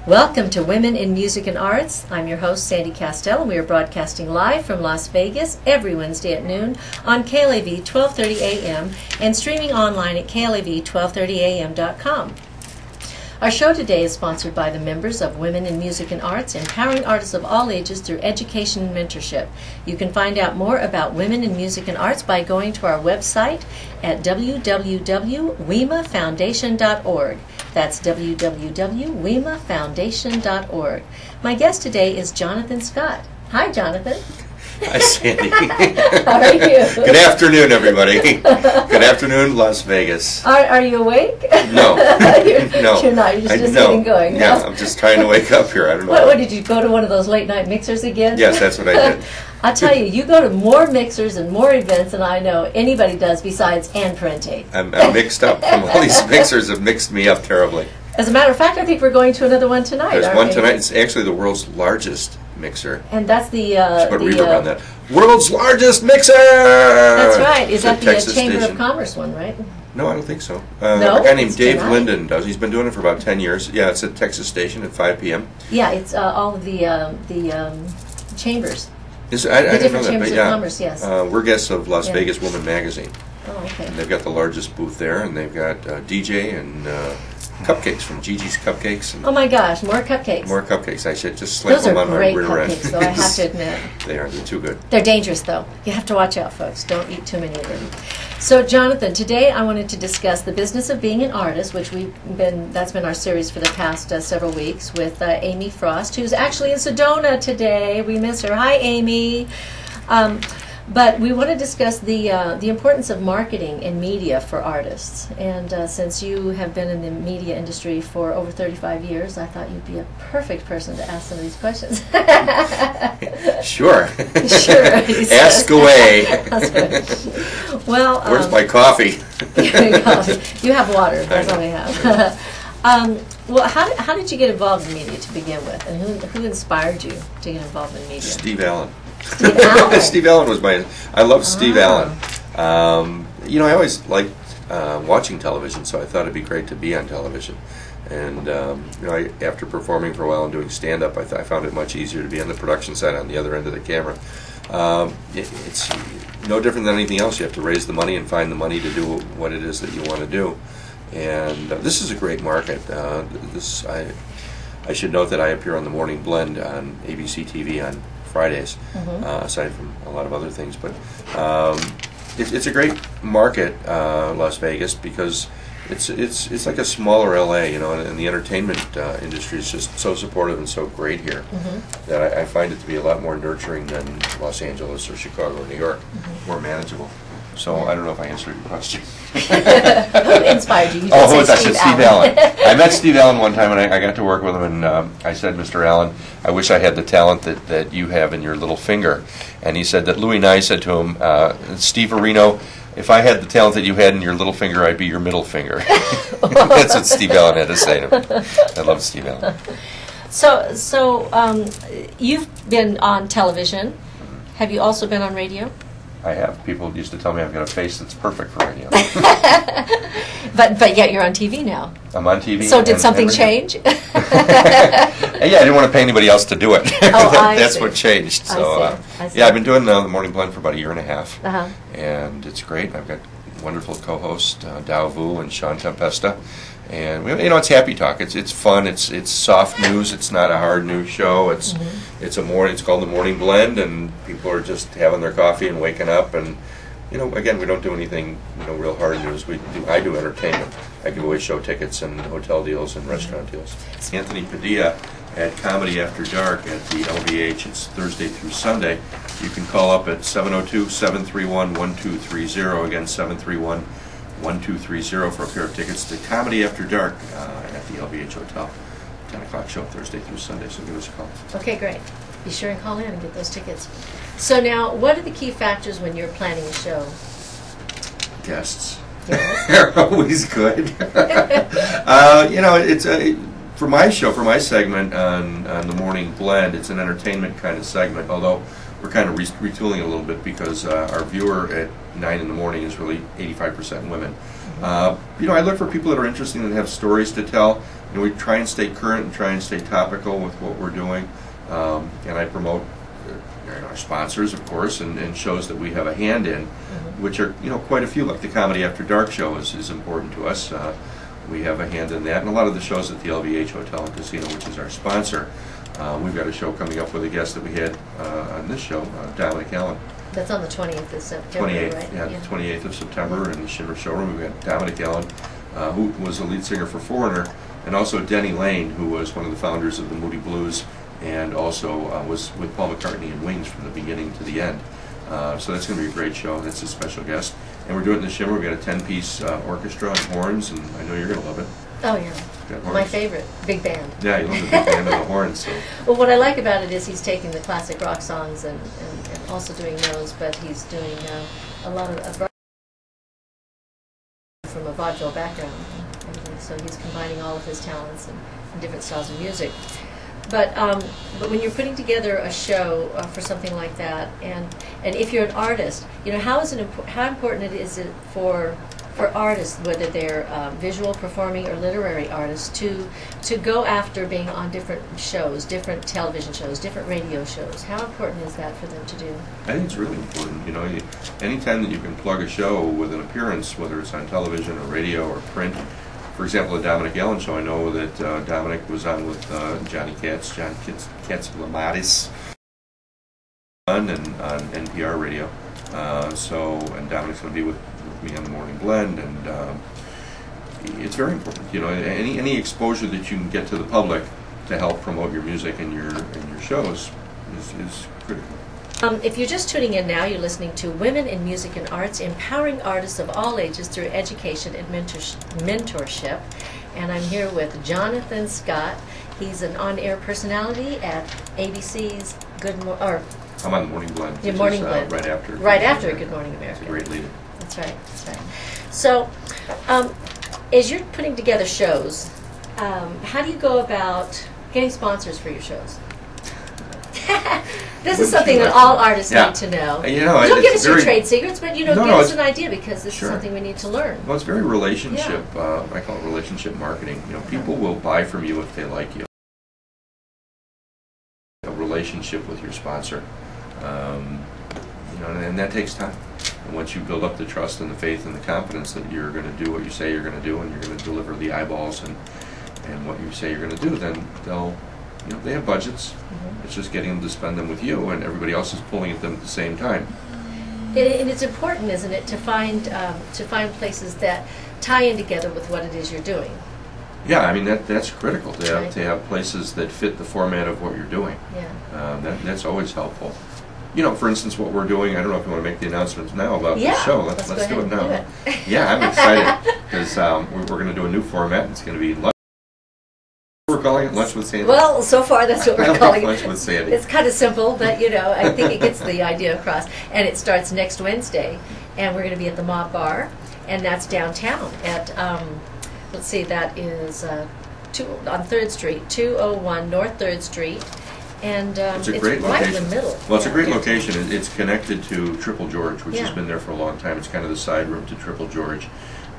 Welcome to Women in Music and Arts. I'm your host, Sandy Kastel, and we are broadcasting live from Las Vegas every Wednesday at noon on KLAV 1230 AM and streaming online at KLAV1230am.com. Our show today is sponsored by the members of Women in Music and Arts, empowering artists of all ages through education and mentorship. You can find out more about Women in Music and Arts by going to our website at www.wimafoundation.org. That's www.wimafoundation.org. My guest today is Jonathan Scott. Hi, Jonathan. Hi, Sandy. How are you? Good afternoon, everybody. Good afternoon, Las Vegas. Are you awake? No. No. You're not. You're just getting going. Yeah, I'm just trying to wake up here. I don't know. What did you go to one of those late night mixers again? Yes, that's what I did. I'll tell you, you go to more mixers and more events than I know anybody does besides Ann Parente. I'm mixed up. All these mixers have mixed me up terribly. As a matter of fact, I think we're going to another one tonight. There's one tonight. It's actually the world's largest mixer. And that's the... put a reverb on that. World's largest mixer! That's right. Is that the Texas Chamber station. of Commerce one, right? No, I don't think so. No? A guy named It's Dave tonight? Linden does. He's been doing it for about 10 years. Yeah, it's at Texas Station at 5 p.m. Yeah, it's all of the chambers. I The didn't know different that, chambers but of yeah. commerce, yes. We're guests of Las Yeah. Vegas Woman Magazine. Oh, okay. And they've got the largest booth there, and they've got DJ and cupcakes from Gigi's Cupcakes. And Oh my gosh, more cupcakes. more cupcakes. I should just slap Those them are on my great rear end. cupcakes, though, I have to admit. They are. They're too good. They're dangerous, though. You have to watch out, folks. Don't eat too many of them. So, Jonathan, today I wanted to discuss the business of being an artist, which that's been our series for the past several weeks with Amy Frost, who's actually in Sedona today. We miss her. Hi, Amy. But we want to discuss the importance of marketing and media for artists. And since you have been in the media industry for over 35 years, I thought you'd be a perfect person to ask some of these questions. Sure. Sure. Ask away. Well, where's my coffee? You have water. That's all we have. Well, how did you get involved in media to begin with, and who inspired you to get involved in media? Steve Allen. Steve Allen. Steve Allen was I love Steve Allen. I always liked watching television, so I thought it'd be great to be on television. And after performing for a while and doing stand-up, I found it much easier to be on the production side, on the other end of the camera. It's no different than anything else. You have to raise the money and find the money to do what it is that you want to do. And this is a great market. I should note that I appear on the Morning Blend on ABC TV on Fridays, aside from a lot of other things. But it's a great market, Las Vegas, because it's like a smaller LA, and the entertainment industry is just so supportive and so great here that I find it to be a lot more nurturing than Los Angeles or Chicago or New York, more manageable. So I don't know if I answered your question. Who inspired you? I said Steve Allen. I met Steve Allen one time, and I got to work with him, and I said, Mr. Allen, I wish I had the talent that you have in your little finger. And he said that Louis Nye said to him, Steve Areno, if I had the talent that you had in your little finger, I'd be your middle finger. That's what Steve Allen had to say to me. I love Steve Allen. So you've been on television. Have you also been on radio? I have. People used to tell me I've got a face that's perfect for radio. But yet you're on TV now. I'm on TV. So did something change? Yeah, I didn't want to pay anybody else to do it. Oh, That's see. what changed. So I see. yeah, I've been doing the Morning Blend for about a year and a half, Uh-huh. and it's great. I've got wonderful co-hosts Dow Vu and Sean Tempesta, and it's happy talk. It's fun. It's soft news. It's not a hard news show. It's It's called the Morning Blend, and people are just having their coffee and waking up. And again, we don't do anything real hard news. I do entertainment. I give away show tickets and hotel deals and restaurant deals. Anthony Padilla at Comedy After Dark at the LVH. It's Thursday through Sunday. You can call up at 702-731-1230. Again, 731-1230 for a pair of tickets to Comedy After Dark at the LVH Hotel. 10 o'clock show Thursday through Sunday, so give us a call. Okay, great. Be sure and call in and get those tickets. So now, what are the key factors when you're planning a show? Guests. Yes. They're always good. It's for my show, for my segment on the Morning Blend, it's an entertainment kind of segment, although we're kind of retooling it a little bit because our viewer at 9 in the morning is really 85% women. I look for people that are interesting, that have stories to tell. we try and stay current and try and stay topical with what we're doing. And I promote our sponsors, of course, and shows that we have a hand in, which are quite a few. Like the Comedy After Dark show is important to us. We have a hand in that, and a lot of the shows at the LVH Hotel and Casino, which is our sponsor. We've got a show coming up with a guest that we had on this show, Dominic Allen. That's on the 20th of September, 28th, right? yeah, the 28th of September in the Shimmer Showroom. We've got Dominic Allen, who was the lead singer for Foreigner, and also Denny Lane, who was one of the founders of the Moody Blues, and also was with Paul McCartney and Wings from the beginning to the end. So that's going to be a great show. That's a special guest. And we're doing it in the Shimmer. We've got a 10-piece orchestra and horns, and I know you're going to love it. Oh, yeah. My favorite. Big band. Yeah, you love the big band and the horns. So. Well, what I like about it is he's taking the classic rock songs and also doing those, but he's doing a lot of from a vaudeville background. So he's combining all of his talents and different styles of music. But when you're putting together a show for something like that, and if you're an artist, how important is it for artists, whether they're visual, performing, or literary artists, to go after being on different shows, different television shows, different radio shows? How important is that for them to do? I think it's really important. Anytime that you can plug a show with an appearance, whether it's on television or radio or print. For example, the Dominic Allen show, I know that Dominic was on with John Katzlamatis on NPR radio. And Dominic's going to be with me on the Morning Blend, and it's very important. Any exposure that you can get to the public to help promote your music and your shows is critical. If you're just tuning in now, you're listening to Women in Music and Arts, empowering artists of all ages through education and mentorship. And I'm here with Jonathan Scott. He's an on-air personality at ABC's I'm on the Morning Blend. Yeah, Morning Blend. Right after. Right after Good Morning America. It's a great leader. That's right. So, as you're putting together shows, how do you go about getting sponsors for your shows? This is something that all artists need to know. Don't give us your trade secrets, but give us an idea, because this is something we need to learn. Well, it's very relationship. I call it relationship marketing. People will buy from you if they like you. A relationship with your sponsor, and that takes time. And once you build up the trust and the faith and the confidence that you're going to do what you say you're going to do, and you're going to deliver the eyeballs and what you say you're going to do, then they'll. They have budgets. It's just getting them to spend them with you, and everybody else is pulling at them at the same time. And it's important, isn't it, to find places that tie in together with what it is you're doing. Yeah, I mean that's critical to have places that fit the format of what you're doing. Yeah. That's always helpful. For instance, what we're doing. I don't know if you want to make the announcements now about the show. Let's do it now. Yeah, I'm excited because we're going to do a new format. It's going to be. We're calling it Lunch with Sandy. Well, so far that's what we're calling it. Lunch with Sandy. It's kind of simple, but I think it gets the idea across. And it starts next Wednesday, and we're going to be at the Mob Bar, and that's downtown at let's see, that is on 3rd Street, 201 North 3rd Street, and it's a great right location. in the middle. Well, it's a great location. It's connected to Triple George, which has been there for a long time. It's kind of the side room to Triple George.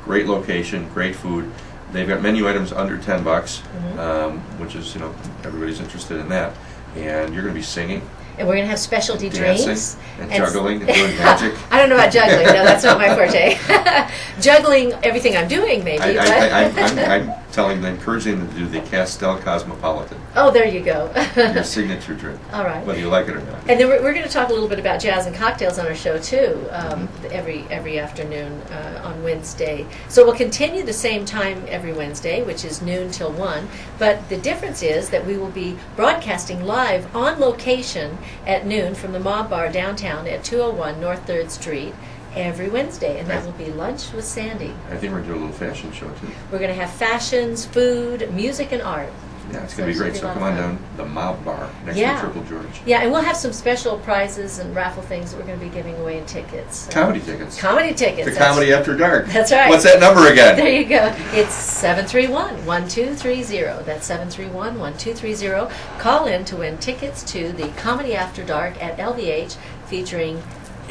Great location, great food. They've got menu items under $10, which is, everybody's interested in that. And you're going to be singing. And we're going to have specialty drinks. And juggling and doing magic. I don't know about juggling. No, that's not my forte. Juggling everything I'm doing, maybe. I'm telling them, encouraging them to do the Kastel Cosmopolitan. Oh, there you go. Your signature drink. All right. Whether you like it or not. And then we're going to talk a little bit about jazz and cocktails on our show, too, every afternoon on Wednesday. So we'll continue the same time every Wednesday, which is noon till 1. But the difference is that we will be broadcasting live on location at noon from the Mob Bar downtown at 201 North 3rd Street every Wednesday, and that will be Lunch with Sandy. I think we're going to do a little fashion show, too. We're going to have fashions, food, music, and art. Yeah, it's going to be great. So come on down the Mob Bar next to Triple George. Yeah, and we'll have some special prizes and raffle things that we're going to be giving away in tickets. Comedy tickets. Comedy tickets. The Comedy After Dark. That's right. What's that number again? There you go. It's 731-1230. That's 731-1230. Call in to win tickets to the Comedy After Dark at LVH, featuring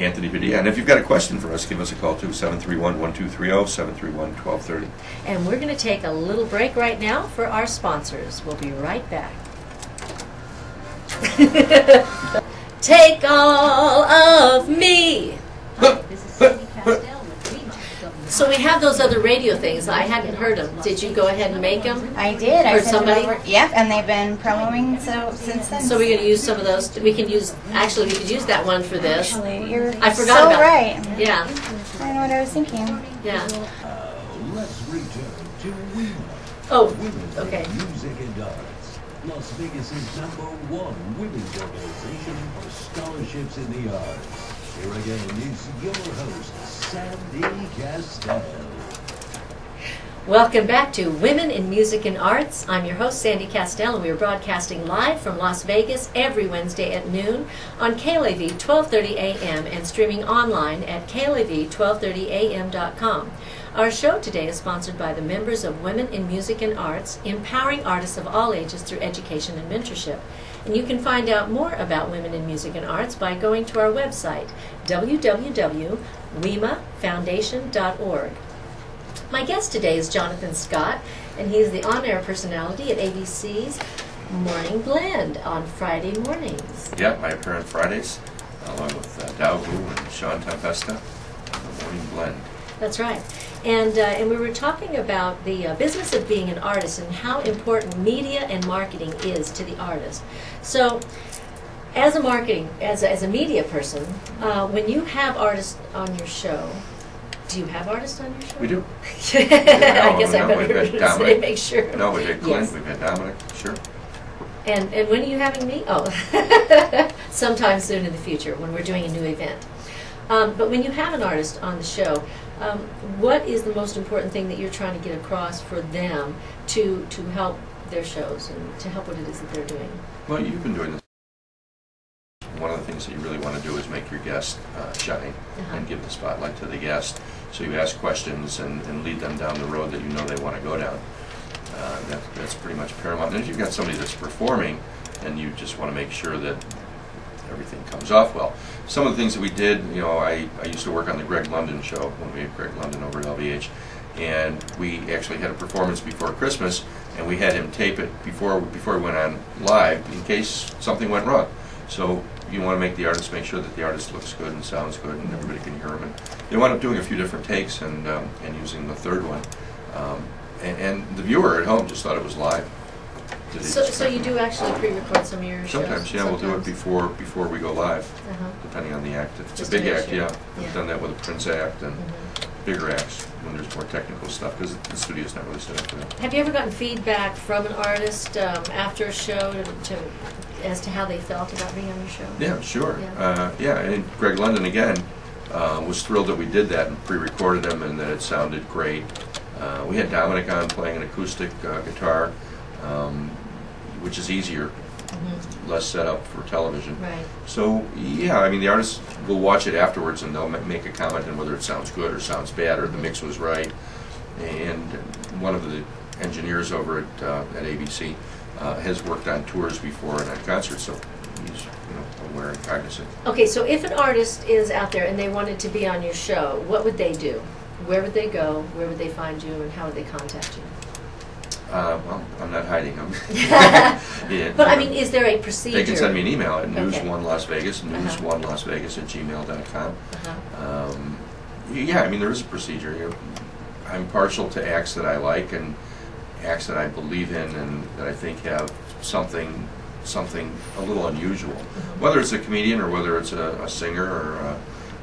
Anthony Padilla. And if you've got a question for us, give us a call too, 731-1230, 731-1230. And we're going to take a little break right now for our sponsors. We'll be right back. Take all of me. Hi, this is Sandy Kastel with WIMA. So we have those other radio things. I hadn't heard them. Did you go ahead and make them? I did. I Or sent somebody? them over. Yep, and they've been promoting since then. So we're going to use some of those. We can use. Actually, we could use that one for this. Actually, you're I forgot so about it. right. Yeah. I don't know what I was thinking. Yeah. Let's return to WIMA. Oh. Women's Okay. Music and Arts. Las Vegas' #1 women's organization for scholarships in the arts. Here again is your host, Sandy Kastel. Welcome back to Women in Music and Arts. I'm your host, Sandy Kastel, and we are broadcasting live from Las Vegas every Wednesday at noon on KLAV 1230 AM and streaming online at KLAV1230am.com. Our show today is sponsored by the members of Women in Music and Arts, empowering artists of all ages through education and mentorship. And you can find out more about Women in Music and Arts by going to our website, www.wimafoundation.org. My guest today is Jonathan Scott, and he's the on-air personality at ABC's Morning Blend on Friday mornings. Yeah, I appear on Fridays, along with Dow Vu and Sean Tempesta on the Morning Blend. That's right. And we were talking about the business of being an artist and how important media and marketing is to the artist. So, as a media person, when you have artists on your show, do you have artists on your show? We do. I guess I better say, make sure. No, we've had Clint, Yes. we've had Dominic, sure. And when are you having me? Oh, sometime soon in the future when we're doing a new event. But when you have an artist on the show, what is the most important thing that you're trying to get across for them to help their shows and to help what it is that they're doing? Well, you've been doing this. One of the things that you really want to do is make your guest shine and give the spotlight to the guest. So you ask questions and lead them down the road that you know they want to go down. That's pretty much paramount. And if you've got somebody that's performing and you just want to make sure that everything comes off well. Some of the things that we did, you know, I used to work on the Greg London show when we had Greg London over at LVH, and we actually had a performance before Christmas, and we had him tape it before we went on live in case something went wrong. So you want to make the artist make sure that the artist looks good and sounds good and everybody can hear him. And they wound up doing a few different takes and using the third one. And the viewer at home just thought it was live. So you do actually pre-record some of your shows? Sometimes, yeah, we'll do it before we go live, depending on the act. If it's Just a big to make act, sure. yeah. Yeah. We've done that with a Prince act and bigger acts when there's more technical stuff, because the studio's not really set up for that. Have you ever gotten feedback from an artist after a show as to how they felt about being on your show? Yeah, sure. Yeah. And Greg London, again, was thrilled that we did that and pre-recorded him and that it sounded great. We had Dominic on playing an acoustic guitar, which is easier, less set up for television. Right. So, yeah, I mean, the artists will watch it afterwards and they'll make a comment on whether it sounds good or sounds bad or the mix was right. And one of the engineers over at ABC has worked on tours before and on concerts, so he's aware and cognizant. Okay, so if an artist is out there and they wanted to be on your show, what would they do? Where would they go? Where would they find you? And how would they contact you? Well, I'm not hiding them. Yeah, But I mean, is there a procedure? they can send me an email at Okay. news1lasvegas, news1lasvegas@gmail.com. Yeah, I mean, there is a procedure. I'm partial to acts that I like and acts that I believe in and that I think have something a little unusual. Whether it's a comedian or whether it's a singer or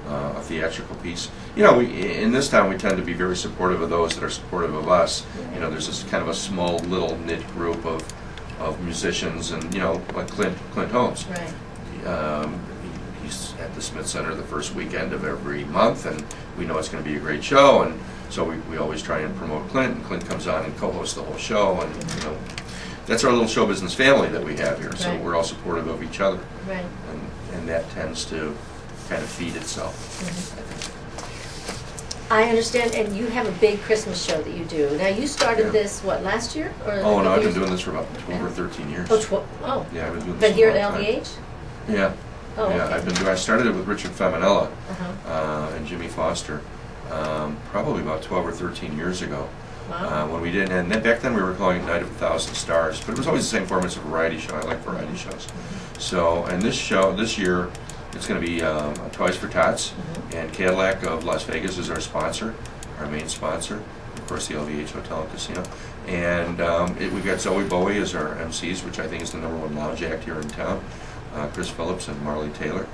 a theatrical piece. You know, in this town we tend to be very supportive of those that are supportive of us. You know, there's this kind of a small little knit group of musicians, and like Clint Holmes. Right. He's at the Smith Center the first weekend of every month, and we know it's going to be a great show, and so we always try and promote Clint, and Clint comes on and co-hosts the whole show, and that's our little show business family that we have here. So Right. we're all supportive of each other, Right. and that tends to kind of feed itself. I understand, and you have a big Christmas show that you do. Now, you started Yeah. this, what, last year? Or Oh no, I've been years? doing this for about over 13 years. Oh, Yeah, I've been doing this. But a here long at time. LVH? Yeah. Oh, Yeah, okay. I started it with Richard Feminella Uh-huh. and Jimmy Foster, probably about 12 or 13 years ago. Wow. When we did, and then back then we were calling it Night of 1,000 Stars, but it was always the same format. It's a variety show. I like variety shows. So, and this year, it's going to be Toys for Tots, and Cadillac of Las Vegas is our sponsor, our main sponsor. Of course, the LVH Hotel and Casino. And we've got Zoe Bowie as our MCs, which I think is the #1 lounge act here in town. Chris Phillips and Marley Taylor.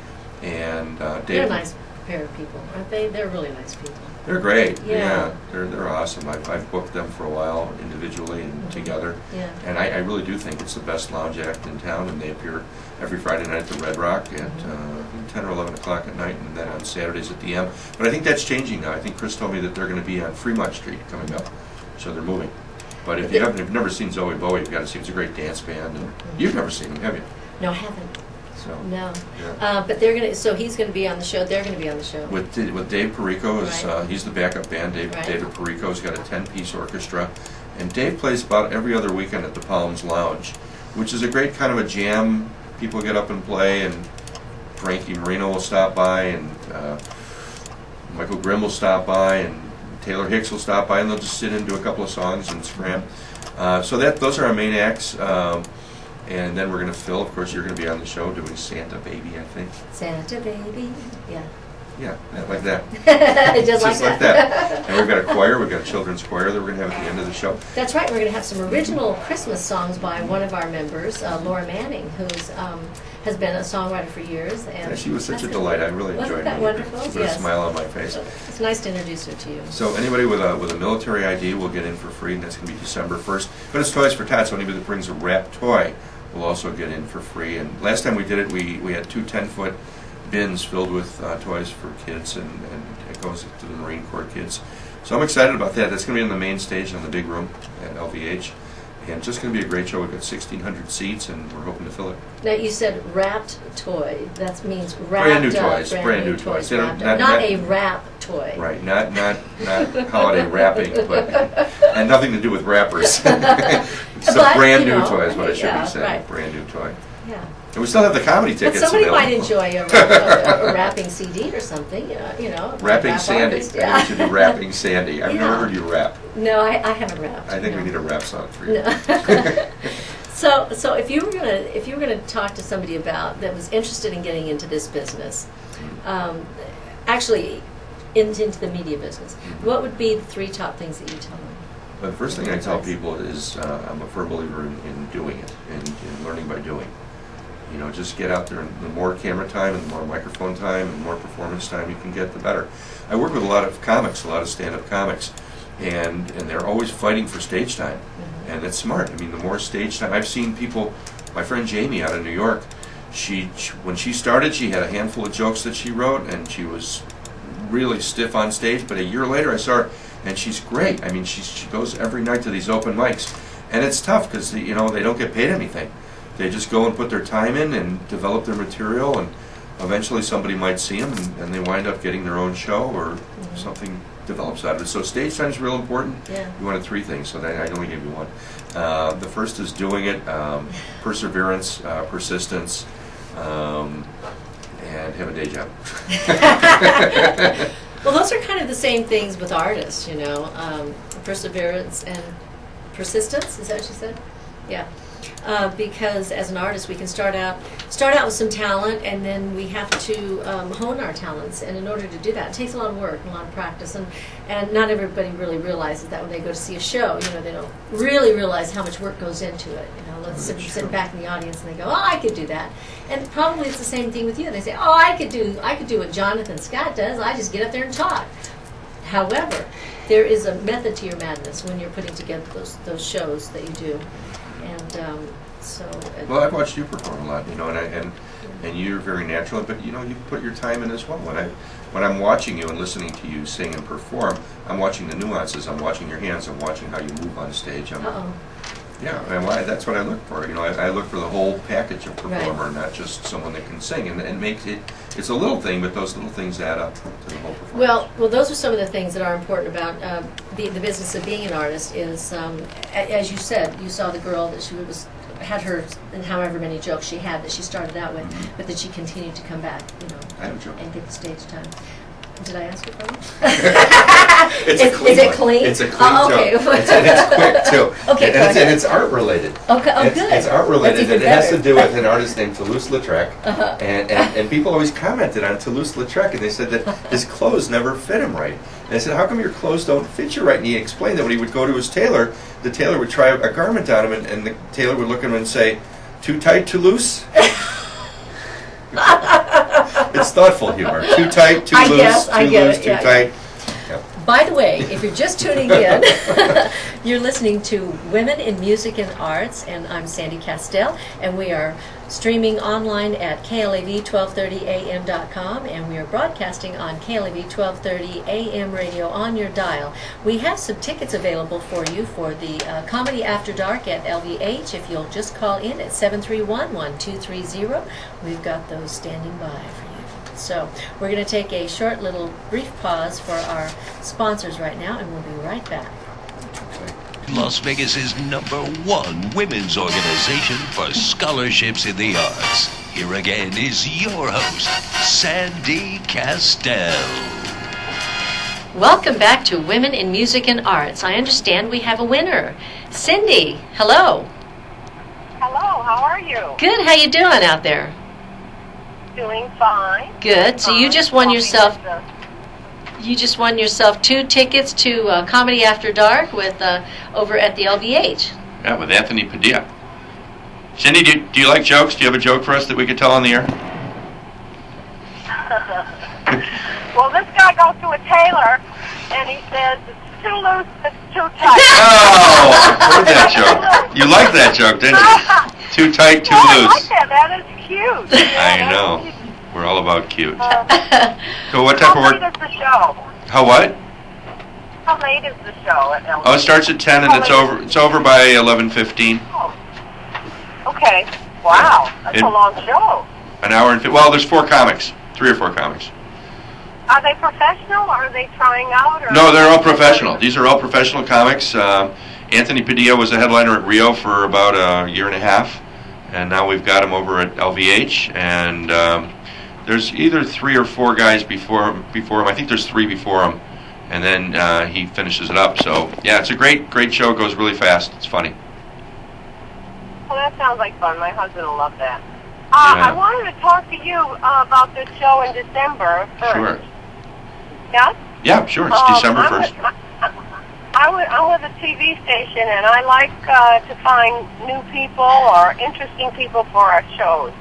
And They're Dave. a nice pair of people, aren't they? They're really nice people. They're great. Yeah. They're awesome. I've booked them for a while individually and together. Yeah. And I really do think it's the best lounge act in town, and they appear every Friday night at the Red Rock at 10 or 11 o'clock at night, and then on Saturdays at the M. But I think that's changing now. I think Chris told me that they're going to be on Fremont Street coming up, so they're moving. But if you've never seen Zoe Bowie, you've got to see. It's a great dance band, and you've never seen them, have you? No, I haven't. So No. yeah. But they're gonna. So he's gonna be on the show. They're gonna be on the show. With Dave Perico, Right. he's the backup band. Right. David Perico's got a 10-piece orchestra, and Dave plays about every other weekend at the Palms Lounge, which is a great kind of a jam. People get up and play, and Frankie Marino will stop by, and Michael Grimm will stop by, and Taylor Hicks will stop by, and they'll just sit in and do a couple of songs and scram. So those are our main acts. And then we're going to Phil, of course, you're going to be on the show doing Santa Baby, I think. Santa baby. Yeah. Yeah, like that. Just like that. And we've got a choir, we've got a children's choir that we're going to have at the end of the show. That's right. We're going to have some original Christmas songs by one of our members, Laura Manning, who's has been a songwriter for years. And Yeah, she was such a that's delight. I really Wasn't enjoyed that meeting her. wonderful? She put a Yes. smile on my face. It's nice to introduce her to you. So anybody with a military ID will get in for free, and that's going to be December 1st. But it's Toys for Tots, so anybody that brings a wrapped toy will also get in for free. And last time we did it, we had two 10-foot bins filled with toys for kids, and it goes to the Marine Corps kids. So I'm excited about that. That's going to be in the main stage in the big room at LVH. And just going to be a great show. We've got 1,600 seats, and we're hoping to fill it. Now you said wrapped toy. That means wrapped Brand new up, toys. Brand new toys. They don't- wrapped up. Not not- a wrap toy. Right, not holiday wrapping, but and nothing to do with wrappers. It's a But, brand you new know, toy is what I should yeah, be saying. right. Brand new toy. Yeah. And we still have the comedy But tickets somebody available. might enjoy a wrapping CD or something. You know. Rapping rap Sandy. artist, I think we should do Rapping Sandy. I've never Yeah. heard you rap. No, I haven't rapped. I think no. we need a rap song for you. No. So if you were gonna talk to somebody about that was interested in getting into this business, actually into the media business, what would be the 3 top things that you tell them? But the first thing I tell people is I'm a firm believer in doing it, in learning by doing. You know, just get out there, and the more camera time and the more microphone time and the more performance time you can get, the better. I work with a lot of comics, a lot of stand-up comics, and they're always fighting for stage time. And it's smart. I mean, the more stage time. I've seen people, my friend Jamie out of New York, when she started, she had a handful of jokes that she wrote, and she was really stiff on stage, but a year later I saw her, and she's great. I mean, she goes every night to these open mics, and it's tough because, you know, they don't get paid anything. They just go and put their time in and develop their material, and eventually somebody might see them, and they wind up getting their own show, or something develops out of it. So stage time is real important. Yeah. You wanted 3 things, so I only gave you 1. The first is doing it, perseverance, persistence, and have a day job. Well, those are kind of the same things with artists, you know, perseverance and persistence. Is that what you said? Yeah. Because as an artist, we can start out with some talent, and then we have to hone our talents. And in order to do that, it takes a lot of work and a lot of practice. And not everybody really realizes that when they go to see a show. You know, they don't really realize how much work goes into it. You know, let's sit back in the audience and they go, "Oh, I could do that." And probably it's the same thing with you. They say, "Oh, I could do what Jonathan Scott does. I just get up there and talk." However, there is a method to your madness when you're putting together those shows that you do. And Well, I've watched you perform a lot, you know, and you're very natural, but you know, you put your time in as well. When I'm watching you and listening to you sing and perform, I'm watching the nuances. I'm watching your hands. I'm watching how you move on stage. Yeah, and that's what I look for. You know, I look for the whole package of performer, not just someone that can sing, and make it. It's a little thing, but those little things add up to the whole performance. Well, those are some of the things that are important about the business of being an artist. Is as you said, you saw the girl that she was had her however many jokes she had that she started out with, but that she continued to come back, I have a joke. and get the stage time. Did I ask it for you? It's a clean Is it one. clean? It's a clean okay. joke. It's quick too. Okay, go ahead. And it's art related. Okay, oh, it's, good. It's art related, That's even and it has to better. do with an artist named Toulouse-Lautrec. Uh-huh. And people always commented on Toulouse-Lautrec, and they said that his clothes never fit him right. And I said, how come your clothes don't fit you right? And he explained that when he would go to his tailor, the tailor would try a garment on him, and the tailor would look at him and say, "Too tight, too loose." It's thoughtful humor. Too tight, too loose, I too get loose, it, too yeah, tight. By the way, if you're just tuning in, you're listening to Women in Music and Arts, and I'm Sandy Kastel, and we are streaming online at KLAV1230am.com, and we are broadcasting on KLAV 1230 AM radio on your dial. We have some tickets available for you for the Comedy After Dark at LVH. If you'll just call in at 731-1230, we've got those standing by for you. So we're going to take a short little brief pause for our sponsors right now, and we'll be right back. Las Vegas's #1 women's organization for scholarships in the arts. Here again is your host, Sandy Kastel. Welcome back to Women in Music and Arts. I understand we have a winner. Cindy, hello. Hello, how are you? Good, how you doing out there? Doing fine. Good. So you just won yourself 2 tickets to Comedy After Dark with over at the LVH. Yeah, with Anthony Padilla. Cindy, do you like jokes? Do you have a joke for us that we could tell on the air? Well, this guy goes to a tailor and he says it's too loose, it's too tight. Oh, I heard that joke. You like that joke, didn't you? Too tight, too I loose. like that. That is cute. I know. We're all about cute. So what type of How work? late is the show? How what? How late is the show at LA? Oh, it starts at 10 and it's over by 11:15. Oh. Okay. Wow. That's a long show. An hour and well, there's 4 comics, 3 or 4 comics. Are they professional or are they trying out? Or No, they're all professional. These are all professional comics. Anthony Padilla was a headliner at Rio for about a year and a half, and now we've got him over at LVH. And there's either 3 or 4 guys before him. I think there's 3 before him, and then he finishes it up. So yeah, it's a great show. It goes really fast. It's funny. Well, that sounds like fun. My husband will love that. Yeah. I wanted to talk to you about this show in December 1st. Sure. Yes? Yeah, sure. It's December 1st. I'm with a TV station, and I like to find new people or interesting people for our shows.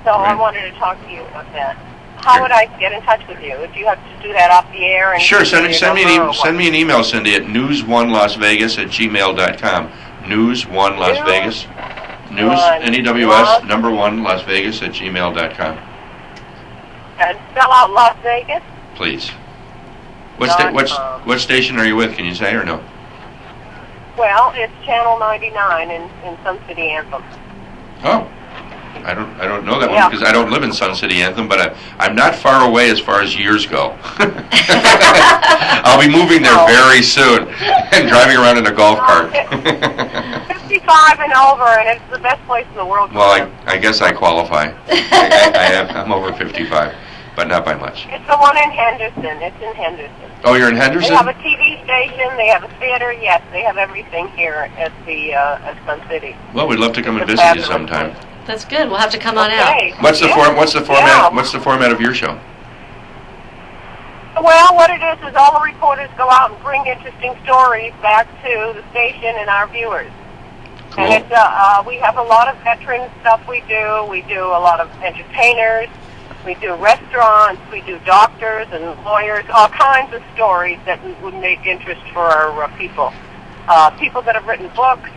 So I Right. wanted to talk to you about that. How would I get in touch with you? Do you have to do that off the air? And Sure. Send me send an email, Cindy, at news1lasvegas@gmail.com. News1 Las Vegas. News NEWS #1 Las Vegas @gmail.com. And spell out Las Vegas. Please. What station are you with? Can you say or no? Well, it's Channel 99 in Sun City Anthem. Oh, I don't know that Yeah. one because I don't live in Sun City Anthem, but I'm not far away as far as years go. I'll be moving there very soon and driving around in a golf cart. 55 and over, and it's the best place in the world. Well, I guess I qualify. I'm over 55, but not by much. It's the one in Henderson. It's in Henderson. Oh, you're in Henderson? They have a TV station. They have a theater. Yes, they have everything here at the at Sun City. Well, we'd love to come and It's a visit you fabulous sometime. place. That's good. We'll have to come on out. Okay. What's the Yeah. What's the format? Yeah. What's the format of your show? Well, what it is all the reporters go out and bring interesting stories back to the station and our viewers. Cool. And it's we have a lot of veteran stuff we do. We do a lot of entertainers. We do restaurants. We do doctors and lawyers. All kinds of stories that would make interest for our people. People that have written books.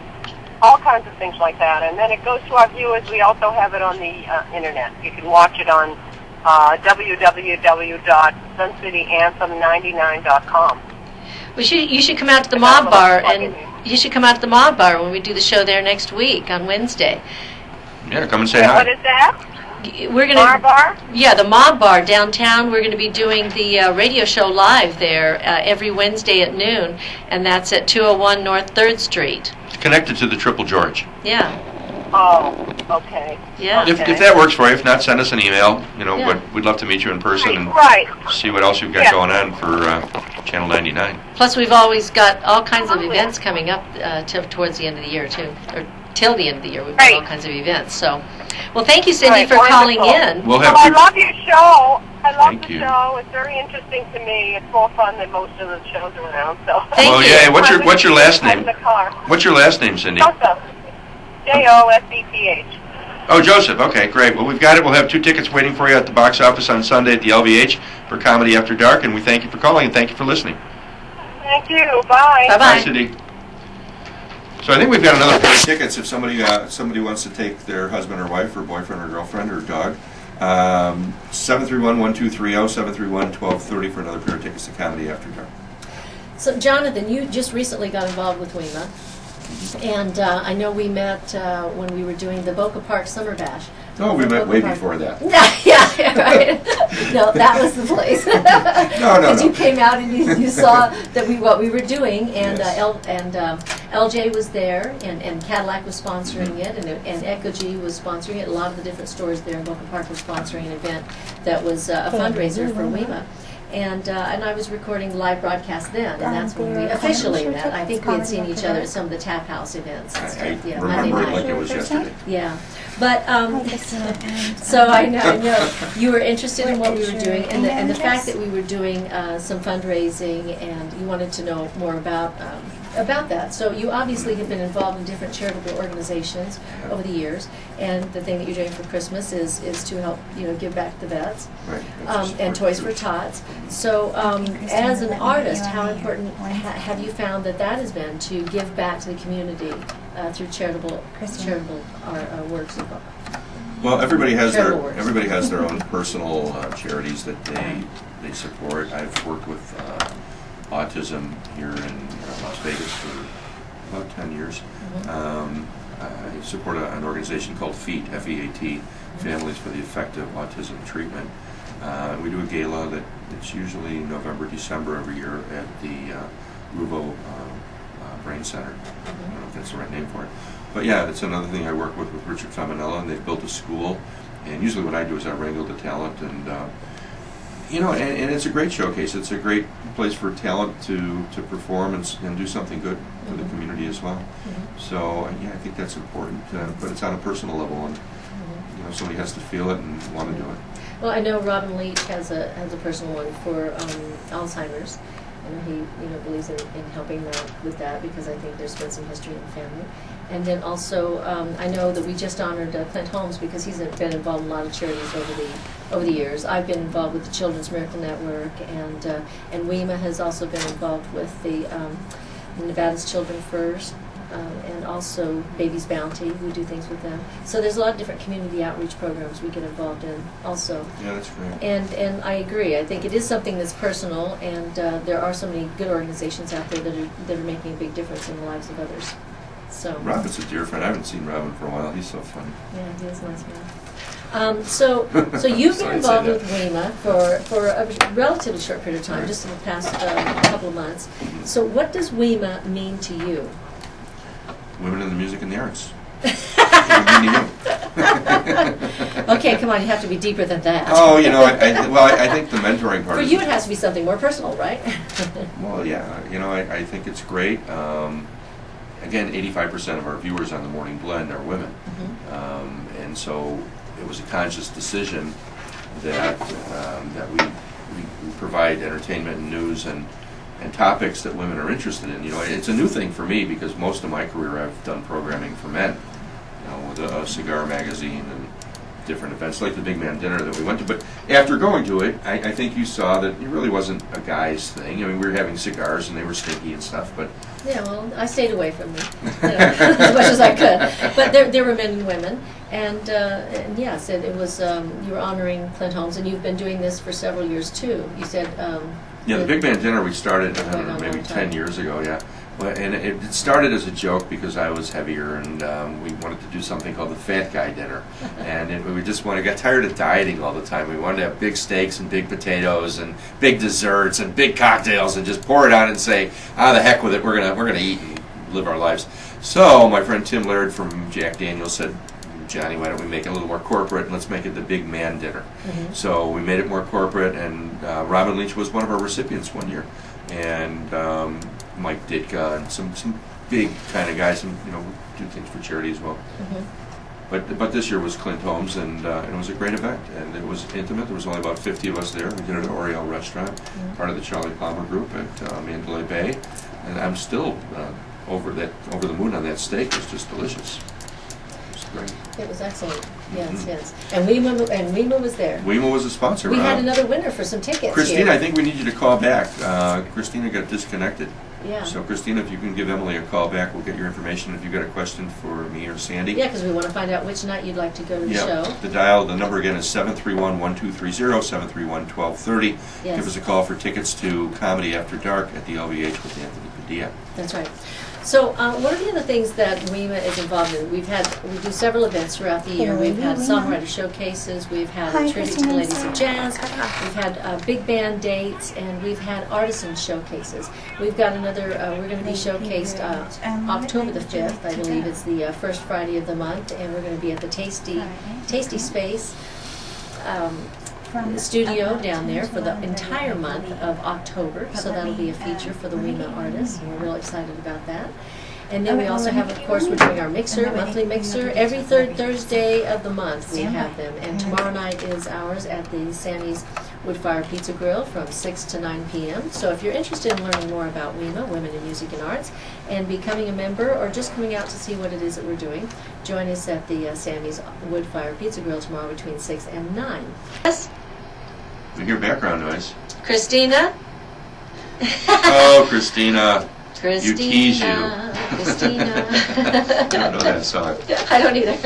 All kinds of things like that. And then it goes to our viewers. We also have it on the internet. You can watch it on www.suncityanthem99.com. You should come out to the Mob Bar, and you should come out to the Mob Bar when we do the show there next week on Wednesday. Yeah, come and say hi. What is that? We're gonna Mob Bar? Yeah, the Mob Bar downtown. We're going to be doing the radio show live there every Wednesday at noon, and that's at 201 North 3rd Street. It's connected to the Triple George. Yeah. Oh, okay. Yeah. If that works for you, if not, send us an email. You know, Yeah. but we'd love to meet you in person and Right. see what else you've got Yeah. going on for Channel 99. Plus, we've always got all kinds of events coming up towards the end of the year, too. Or till the end of the year, we've got all kinds of events. So, well, thank you, Cindy, Right, for calling wonderful. in. We'll have Well, I two- love your show. I love Thank the you. show. It's very interesting to me. It's more fun than most of the shows around. So. Thank Well, you. yeah. What's your last I'm in name? the car. What's your last name, Cindy? Joseph. Joseph. Oh, Joseph. Okay, great. Well, we've got it. We'll have 2 tickets waiting for you at the box office on Sunday at the LVH for Comedy After Dark, and we thank you for calling and thank you for listening. Thank you. Bye. Bye-bye. Bye, Cindy. So I think we've got another pair of tickets if somebody wants to take their husband or wife or boyfriend or girlfriend or dog. 731-1230, 731-1230 for another pair of tickets to Comedy After Dark. So, Jonathan, you just recently got involved with WIMA, and I know we met when we were doing the Boca Park Summer Bash. Oh, we met Boca way Park. before that. Yeah, right. No, that was the place. No. Because you came out and you saw that what we were doing, and Yes. LJ was there, and Cadillac was sponsoring it, and Echo G was sponsoring it. A lot of the different stores there in Boca Park were sponsoring an event that was a fundraiser for WIMA. And I was recording live broadcast then, and that's when we officially met. I think we had seen each other at some of the Tap House events and I stuff. Yeah, Monday remember it night. like it was yesterday. Yeah, but so I know you were interested in what we were doing, and the fact that we were doing some fundraising, and you wanted to know more about that. So you obviously have been involved in different charitable organizations over the years, and the thing that you're doing for Christmas is to help give back to the vets, Right. and Toys for Tots. So as an artist, how important have you found that has been to give back to the community through charitable works? Well, everybody has Charitable works. their own personal charities that they support. I've worked with autism here in Las Vegas for about 10 years. I support an organization called FEAT, F-E-A-T, Families for the Effective Autism Treatment. We do a gala it's usually November, December every year at the Ruvo Brain Center. I don't know if that's the right name for it. But yeah, that's another thing I work with Richard Feminella, and they've built a school. And usually what I do is I wrangle the talent, and and it's a great showcase. It's a great place for talent to perform and do something good for the community as well. So yeah, I think that's important, but it's on a personal level, and somebody has to feel it and want to do it. Well, I know Robin Leach has a personal one for Alzheimer's, and he believes in helping out with that, because I think there's been some history in the family. And then also, I know that we just honored Clint Holmes, because he's been involved in a lot of charities over the years. I've been involved with the Children's Miracle Network, and WIMA has also been involved with the Nevada's Children First, and also Baby's Bounty. We do things with them. So there's a lot of different community outreach programs we get involved in also. Yeah, that's great. And I agree. I think it is something that's personal, and there are so many good organizations out there that are making a big difference in the lives of others. So Robin's a dear friend. I haven't seen Robin for a while. He's so funny. yeah, he is a nice man. So you've been Sorry to involved say with WIMA for a relatively short period of time, Right. just in the past couple of months. So what does WIMA mean to you? Women in the music and the arts. What does it mean to you? Okay, come on, you have to be deeper than that. Oh, I think the mentoring part For is... you, it has to be something more personal, right? Well, yeah, I think it's great. Again, 85% of our viewers on the Morning Blend are women. And so it was a conscious decision that we provide entertainment and news and topics that women are interested in. It's a new thing for me, because most of my career I've done programming for men, with a cigar magazine and different events like the Big Man Dinner that we went to. But after going to it, I think you saw that it really wasn't a guy's thing. I mean, we were having cigars and they were stinky and stuff, but... Yeah, well, I stayed away from them as much as I could. But there were men and women, and yes, it was, you were honoring Clint Holmes, and you've been doing this for several years too. You said... yeah, the Big Man Dinner we started, I don't know, a maybe long 10 time. years ago, yeah. And it started as a joke because I was heavier, and we wanted to do something called the Fat Guy Dinner. And we just got tired of dieting all the time. We wanted to have big steaks and big potatoes and big desserts and big cocktails and just pour it on and say, the heck with it, we're gonna eat and live our lives. So my friend Tim Laird from Jack Daniels said, Johnny, why don't we make it a little more corporate and let's make it the big man dinner. So we made it more corporate, and Robin Leach was one of our recipients one year, and Mike Ditka and some big kind of guys, and do things for charity as well. But this year was Clint Holmes, and it was a great event, and it was intimate. There was only about 50 of us there. We did it at Oriole Restaurant, part of the Charlie Palmer Group at Mandalay Bay, and I'm still over the moon on that steak. It was just delicious. It was great. It was excellent. Yes, yes. And WIMA was there. WIMA was a sponsor. We had another winner for some tickets. Christina, here. I think we need you to call back. Christina got disconnected. Yeah. So Christina, if you can give Emily a call back, we'll get your information. If you've got a question for me or Sandy. Yeah, because we want to find out which night you'd like to go to the show. The number again is 731-1230, 731-1230. Yes. Give us a call for tickets to Comedy After Dark at the LVH with Anthony Padilla. That's right. So one of the other things that WIMA is involved in, we do several events throughout the year. We've had songwriter showcases, we've had a tribute to the Ladies of Jazz, we've had big band dates, and we've had artisan showcases. We've got another, we're going to be showcased October the 5th, I believe it's the first Friday of the month, and we're going to be at the Tasty Space studio down there for the entire month of October, so that'll be a feature for the WIMA artists, and we're real excited about that. And then we also have, of course, we're doing our monthly mixer. Every third Thursday of the month we have them, and tomorrow night is ours at the Sandy's Woodfire Pizza Grill from 6 to 9 p.m. So if you're interested in learning more about WIMA, Women in Music and Arts, and becoming a member or just coming out to see what it is that we're doing, join us at the Sandy's Woodfire Pizza Grill tomorrow between 6 and 9. Yes? We hear background noise. Christina? Oh, Christina. Christina. You tease you. Christina. I don't know that song. I don't either.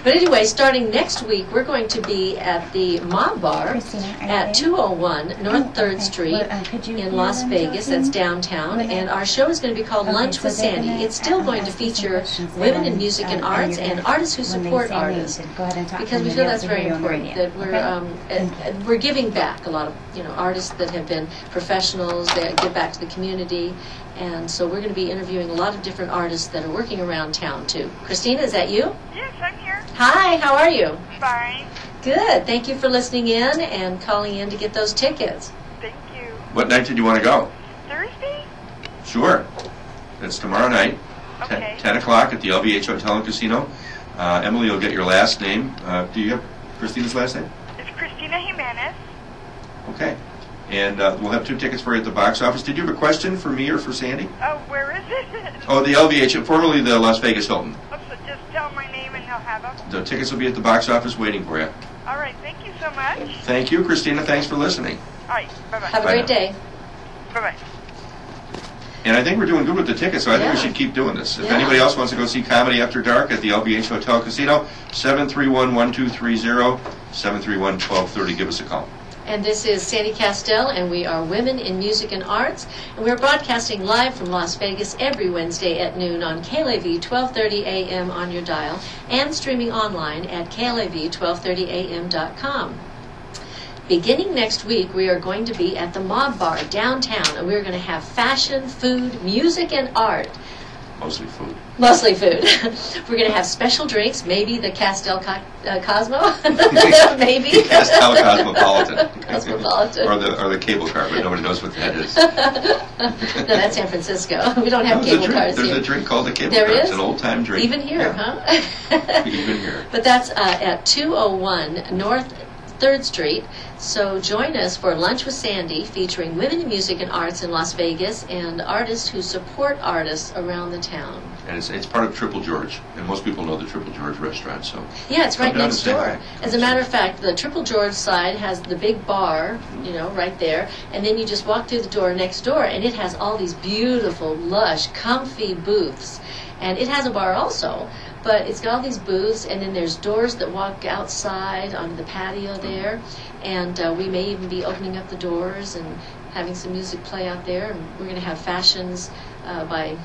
But anyway, starting next week, we're going to be at the Mob Bar at 201 North 3rd Street in Las Vegas. That's downtown. And our show is going to be called Lunch with Sandy. It's still going to feature women in music and arts and artists who support artists, because we feel that's very important, that we're giving back. A lot of artists that have been professionals, they give back to the community. And so we're going to be interviewing a lot of different artists that are working around town, too. Christina, is that you? Yes, I'm here. Hi, how are you? Fine. Good. Thank you for listening in and calling in to get those tickets. Thank you. What night did you want to go? Thursday? Sure. That's tomorrow night, Okay. 10 o'clock at the LVH Hotel and Casino. Emily, you'll get your last name. Do you have Christina's last name? It's Christina Jimenez. Okay. And we'll have 2 tickets for you at the box office. Did you have a question for me or for Sandy? Oh, where is it? Oh, the LVH, formerly the Las Vegas Hilton. Oh, so just tell my name and they'll have them. The tickets will be at the box office waiting for you. All right, thank you so much. Thank you, Christina. Thanks for listening. All right, bye-bye. Have a Bye great now. day. Bye-bye. And I think we're doing good with the tickets, so I think we Yeah. should keep doing this. If Yeah. anybody else wants to go see Comedy After Dark at the LVH Hotel Casino, 731-1230, 731-1230. Give us a call. And this is Sandy Kastel, and we are Women in Music and Arts. And we're broadcasting live from Las Vegas every Wednesday at noon on KLAV 1230 AM on your dial, and streaming online at KLAV1230am.com. Beginning next week, we are going to be at the Mob Bar downtown, and we're going to have fashion, food, music, and art. Mostly food. Mostly food. We're going to have special drinks, maybe the Castel Cosmo, maybe. Castel Cosmopolitan. Cosmopolitan. Or the cable car, but nobody knows what that is. No, that's San Francisco. We don't have cable cars There's here. a drink called the cable There car. is? It's an old-time drink. Even here, Yeah. huh? Even here. But that's at 201 North 3rd Street. So join us for Lunch with Sandy, featuring women in music and arts in Las Vegas and artists who support artists around the town. And it's part of Triple George, and most people know the Triple George restaurant. So Yeah, it's right come down next and say door. hi. As a matter of fact, the Triple George side has the big bar, right there, and then you just walk through the door next door, and it has all these beautiful, lush, comfy booths. And it has a bar also, but it's got all these booths, and then there's doors that walk outside onto the patio there, and we may even be opening up the doors and having some music play out there, and we're going to have fashions by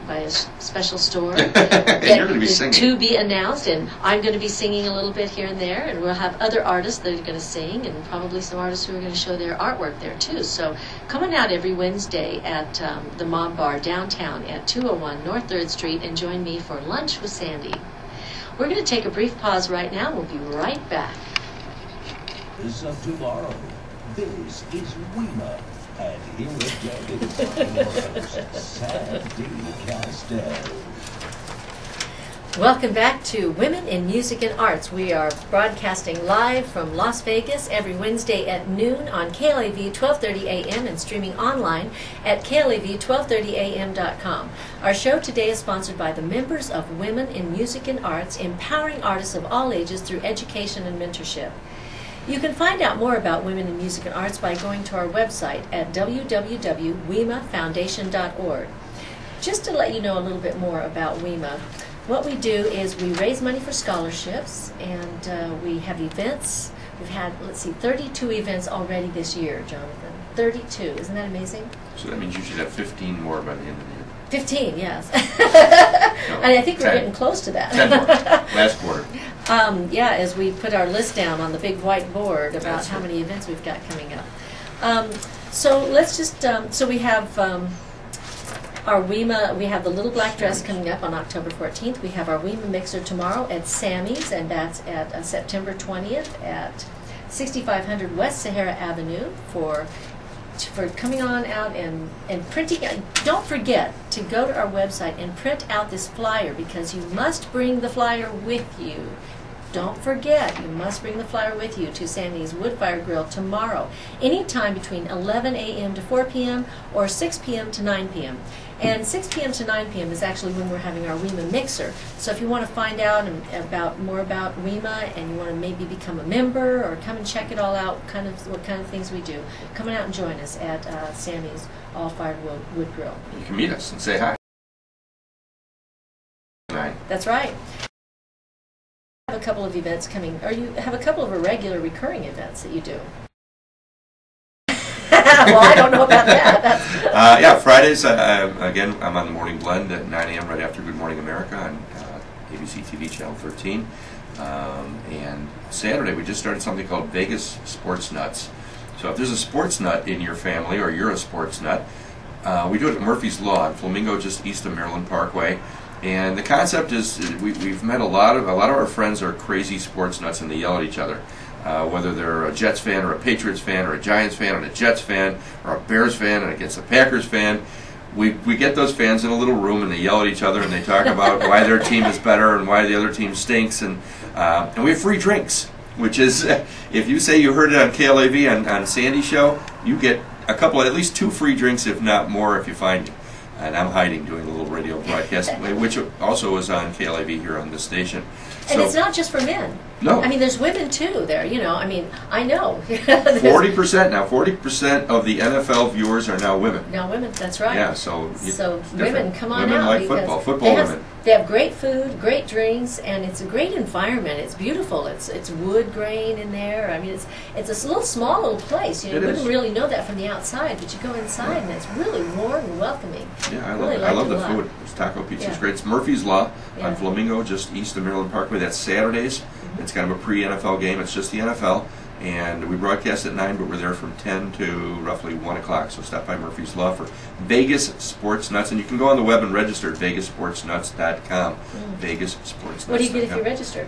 by a special store. You're going to be singing. To be announced, and I'm going to be singing a little bit here and there, and we'll have other artists that are going to sing, and probably some artists who are going to show their artwork there too. So come on out every Wednesday at the Mob Bar downtown at 201 North 3rd Street and join me for Lunch with Sandy. We're going to take a brief pause right now. We'll be right back. This of tomorrow. This is WIMA. And here again is your host, Sandy Kastel. Welcome back to Women in Music and Arts. We are broadcasting live from Las Vegas every Wednesday at noon on KLAV 1230 AM and streaming online at KLAV1230am.com. Our show today is sponsored by the members of Women in Music and Arts, empowering artists of all ages through education and mentorship. You can find out more about Women in Music and Arts by going to our website at www.wimafoundation.org. Just to let you know a little bit more about WIMA, what we do is we raise money for scholarships, and we have events. We've had, 32 events already this year, Jonathan. 32. Isn't that amazing? So that means you should have 15 more by the end of the year. 15, yes. No, And I think 10. we're getting close to that. 10 more. Last quarter. Yeah, as we put our list down on the big white board about That's how right. many events we've got coming up. So let's just, so we have our WIMA, we have the Little Black Dress coming up on October 14th. We have our WIMA Mixer tomorrow at Sammy's, and that's at September 20th at 6500 West Sahara Avenue for coming on out and printing. Don't forget to go to our website and print out this flyer, because you must bring the flyer with you. Don't forget, you must bring the flyer with you to Sandy's Woodfire Grill tomorrow, anytime between 11 a.m. to 4 p.m. or 6 p.m. to 9 p.m. And 6 p.m. to 9 p.m. is actually when we're having our WIMA Mixer. So if you want to find out more about WIMA, and you want to maybe become a member or come and check it all out, what kind of things we do, come on out and join us at Sandy's All-Fired Wood Grill. You can meet us and say hi. That's right. You have a couple of events coming, or you have a couple of irregular recurring events that you do. Well, I don't know about that. Yeah, Fridays, again, I'm on the Morning Blend at 9 a.m. right after Good Morning America on ABC TV Channel 13. And Saturday, we just started something called Vegas Sports Nuts. So if there's a sports nut in your family, or you're a sports nut, we do it at Murphy's Law in Flamingo, just east of Maryland Parkway. And the concept is we've met a lot of our friends are crazy sports nuts, and they yell at each other. Whether they're a Jets fan or a Patriots fan or a Giants fan and a Jets fan or a Bears fan and against a Packers fan, we get those fans in a little room, and they yell at each other, and they talk about why their team is better and why the other team stinks, and we have free drinks, which is, if you say you heard it on KLAV on Sandy's show, you get a couple, at least 2 free drinks, if not more, if you find it. And I'm hiding doing a little radio broadcast, which also is on KLAV here on this station. And it's not just for men. No. I mean, there's women too there, I mean, I know. 40% now, 40% of the NFL viewers are now women. Now women, that's right. Yeah, so women, come on women out. like because football women. They have great food, great drinks, and it's a great environment. It's beautiful. It's wood grain in there. I mean, it's a small little place. You wouldn't really know that from the outside, but you go inside, and it's really warm and welcoming. Yeah, I love the food. This taco pizza is great. It's Murphy's Law on Flamingo, just east of Maryland Parkway. That's Saturdays. It's kind of a pre-NFL game. It's just the NFL. And we broadcast at 9, but we're there from 10 to roughly 1 o'clock. So stop by Murphy's Law for Vegas Sports Nuts. And you can go on the web and register at vegassportsnuts.com. VegasSportsNuts.com. What do you get if you register?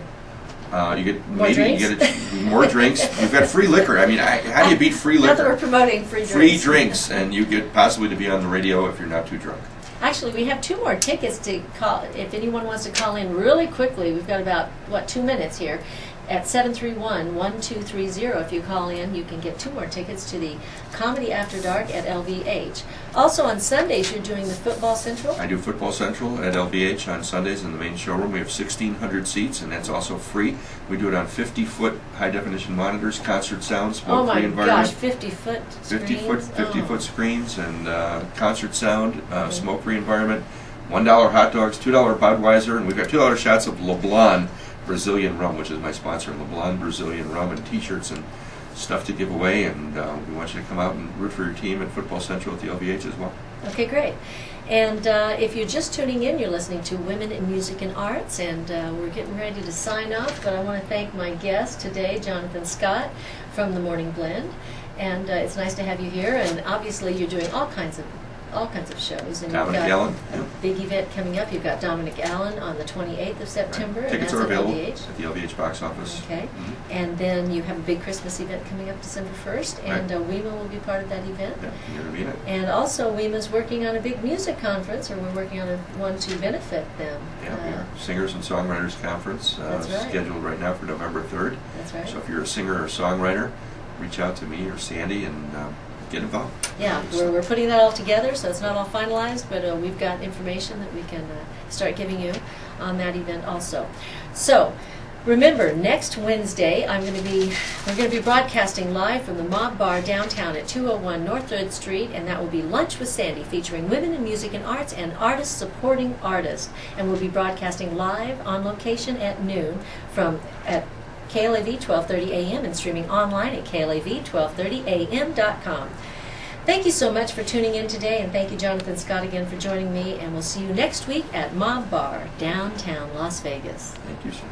You get More drinks? You get more drinks. You've got free liquor. I mean, how do you beat free liquor? Not that we're promoting free drinks. Free drinks, and you get possibly to be on the radio if you're not too drunk. Actually, we have 2 more tickets to call. If anyone wants to call in really quickly, we've got about, 2 minutes here. At 731-1230, if you call in, you can get 2 more tickets to the Comedy After Dark at LVH. Also on Sundays, you're doing the Football Central? I do Football Central at LVH on Sundays in the main showroom. We have 1,600 seats, and that's also free. We do it on 50-foot high-definition monitors, concert sound, smoke-free environment. Oh my gosh, 50-foot screens? 50-foot screens and concert sound, smoke-free environment. $1 hot dogs, $2 Budweiser, and we've got $2 shots of LeBlanc Brazilian rum, which is my sponsor, LeBlanc Brazilian rum, and T-shirts and stuff to give away. And we want you to come out and root for your team at Football Central at the LVH as well. Okay, great. And if you're just tuning in, you're listening to Women in Music and Arts, and we're getting ready to sign off, but I want to thank my guest today, Jonathan Scott from the Morning Blend. And it's nice to have you here, and obviously you're doing all kinds of shows. And Dominic you've got Allen. a big event coming up. You've got Dominic Allen on the 28th of September. Right. And Tickets that's are available at at the LVH box office. Okay. Mm-hmm. And then you have a big Christmas event coming up December 1st, and Right. WIMA will be part of that event. Yeah, you're going to be in it. And also, WIMA's working on a big music conference, or we're working on one to benefit them. Yeah, we are. Singers and Songwriters Conference That's right. scheduled right now for November 3rd. That's right. So if you're a singer or songwriter, reach out to me or Sandy and get involved. Yeah, we're putting that all together, so it's not all finalized, but we've got information that we can start giving you on that event also. So, remember, next Wednesday we're going to be broadcasting live from the Mob Bar downtown at 201 North 3rd Street, and that will be Lunch with Sandy, featuring women in music and arts and artists supporting artists. And we'll be broadcasting live on location at noon at KLAV 1230 AM and streaming online at KLAV1230am.com. Thank you so much for tuning in today, and thank you, Jonathan Scott, again for joining me, and we'll see you next week at Mob Bar, downtown Las Vegas. Thank you, sir.